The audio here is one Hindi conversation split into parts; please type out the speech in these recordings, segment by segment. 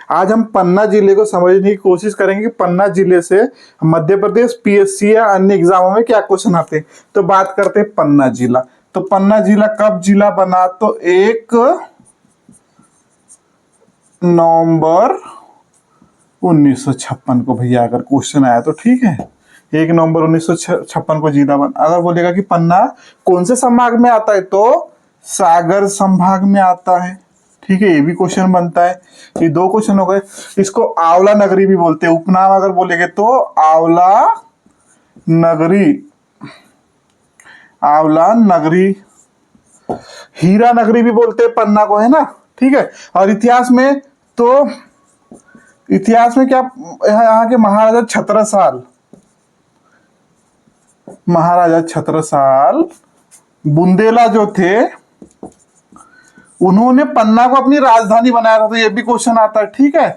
आज हम पन्ना जिले को समझने की कोशिश करेंगे कि पन्ना जिले से मध्य प्रदेश पीएससी या अन्य एग्जामों में क्या क्वेश्चन आते हैं। तो बात करते हैं पन्ना जिला। तो पन्ना जिला कब जिला बना? तो 1 नवंबर 1956 को भैया अगर क्वेश्चन आया तो ठीक है। 1 नवंबर 1956 को जिला बना। अगर बोलेगा कि पन्ना कौन से संभाग में आता है तो सागर संभाग में आता है। ठीक है, ये भी क्वेश्चन बनता है। ये 2 क्वेश्चन हो गए। इसको आंवला नगरी भी बोलते हैं। उपनाम अगर बोलेंगे तो आंवला नगरी, आंवला नगरी, हीरा नगरी भी बोलते हैं पन्ना को, है ना। ठीक है, और इतिहास में तो इतिहास में क्या, यहाँ के महाराजा छत्रसाल बुंदेला जो थे उन्होंने पन्ना को अपनी राजधानी बनाया था। तो ये भी क्वेश्चन आता है। ठीक है,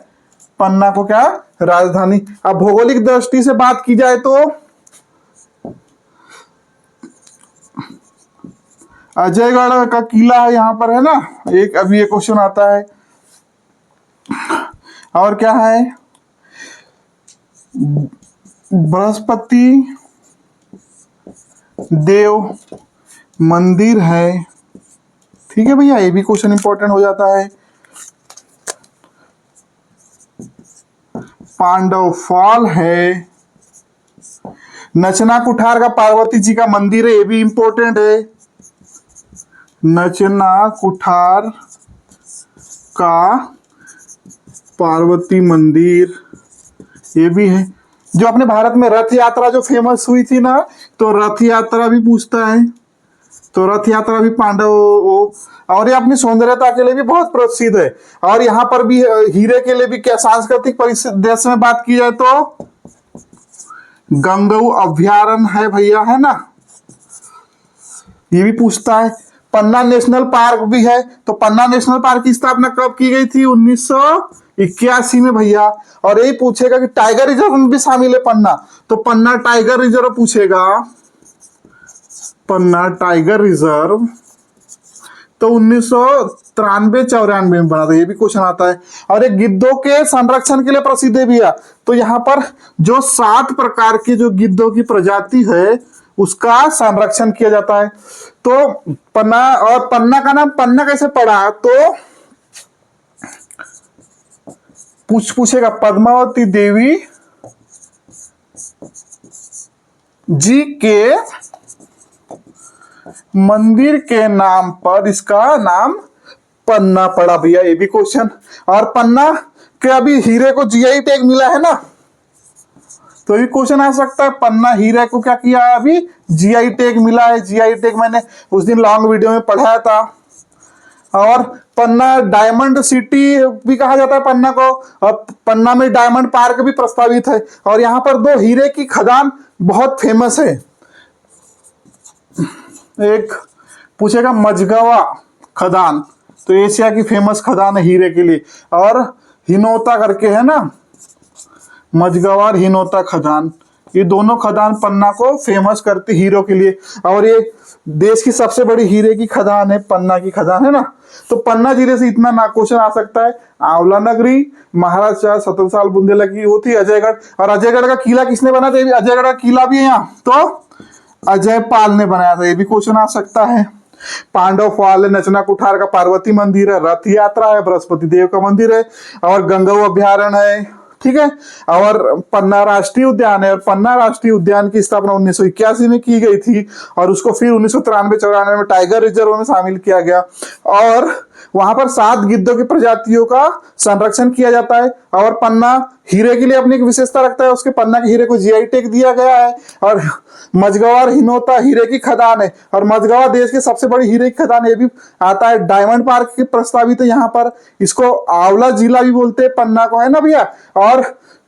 पन्ना को क्या राजधानी। अब भौगोलिक दृष्टि से बात की जाए तो अजयगढ़ का किला है यहाँ पर, है ना। एक अभी ये क्वेश्चन आता है। और क्या है, बृहस्पति देव मंदिर है। ठीक है भैया, ये भी क्वेश्चन इंपॉर्टेंट हो जाता है। पांडव फॉल है। नचना कुठार का पार्वती जी का मंदिर है, ये भी इंपॉर्टेंट है। नचना कुठार का पार्वती मंदिर ये भी है। जो अपने भारत में रथ यात्रा जो फेमस हुई थी ना, तो रथ यात्रा भी पूछता है। तो रथ यात्रा भी पांडव और ये अपनी सौंदर्यता के लिए भी बहुत प्रसिद्ध है। और यहाँ पर भी हीरे के लिए भी क्या सांस्कृतिक परिदृश्य में बात की जाए तो गंगऊ अभ्यारण्य है भैया, है ना। ये भी पूछता है। पन्ना नेशनल पार्क भी है। तो पन्ना नेशनल पार्क की स्थापना कब की गई थी? 1981 में भैया। और यही पूछेगा कि टाइगर रिजर्व में भी शामिल है पन्ना। तो पन्ना टाइगर रिजर्व पूछेगा। पन्ना टाइगर रिजर्व तो 1993-94 में बना था। ये भी क्वेश्चन आता है। और एक गिद्धों के संरक्षण के लिए प्रसिद्ध है भैया। तो यहाँ पर जो 7 प्रकार के जो गिद्धों की प्रजाति है उसका संरक्षण किया जाता है। तो पन्ना, और पन्ना का नाम पन्ना कैसे पड़ा? तो पूछेगा पद्मावती देवी जी के मंदिर के नाम पर इसका नाम पन्ना पड़ा भैया। ये भी क्वेश्चन। और पन्ना के अभी हीरे को जीआई टैग मिला है ना, तो ये क्वेश्चन आ सकता है। पन्ना हीरे को क्या किया है? अभी जीआई टैग मिला है। जीआई टैग मैंने उस दिन लॉन्ग वीडियो में पढ़ाया था। और पन्ना डायमंड सिटी भी कहा जाता है पन्ना को। और पन्ना में डायमंड पार्क भी प्रस्तावित है। और यहाँ पर 2 हीरे की खदान बहुत फेमस है। एक पूछेगा मझगावा खदान, तो एशिया की फेमस खदान है हीरे के लिए। और हिनोता करके है ना, मझगावा और हिनोता खदान, ये दोनों खदान पन्ना को फेमस करती हीरो के लिए। और ये देश की सबसे बड़ी हीरे की खदान है, पन्ना की खदान, है ना। तो पन्ना जिले से इतना ना क्वेश्चन आ सकता है। आंवला नगरी, महाराजा छत्रसाल बुंदेला की होती अजयगढ़। और अजयगढ़ का किला किसने बनाया था? अजयगढ़ का किला भी है यहाँ, तो अजय पाल ने बनाया था। ये भी क्वेश्चन आ सकता है। पांडव फॉल है, नचना कुठार का पार्वती मंदिर है, रथ यात्रा है, बृहस्पति देव का मंदिर है, और गंगऊ अभ्यारण्य है। ठीक है, और पन्ना राष्ट्रीय उद्यान है। और पन्ना राष्ट्रीय उद्यान की स्थापना 1981 में की गई थी। और उसको फिर 1993-94 में टाइगर रिजर्व में शामिल किया गया। और वहां पर 7 गिद्धों की प्रजातियों का संरक्षण किया जाता है। और पन्ना हीरे के लिए अपनी एक विशेषता रखता है। उसके पन्ना के हीरे को जीआई टैग दिया गया है। और मझगावा और हिनोता हीरे की खदान है। और मझगावा देश की सबसे बड़ी हीरे की खदान, ये भी आता है। डायमंड पार्क की प्रस्तावित है यहाँ पर। इसको आंवला जिला भी बोलते हैं पन्ना को, है ना भैया। और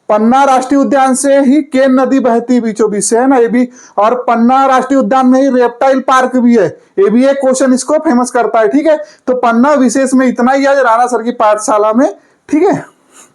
पन्ना राष्ट्रीय उद्यान से ही केन नदी बहती बीचों बीच से, है ना ये भी। और पन्ना राष्ट्रीय उद्यान में ही रेप्टाइल पार्क भी है। ये भी एक क्वेश्चन इसको फेमस करता है। ठीक है, तो पन्ना विशेष में इतना ही आज राणा सर की पाठशाला में। ठीक है।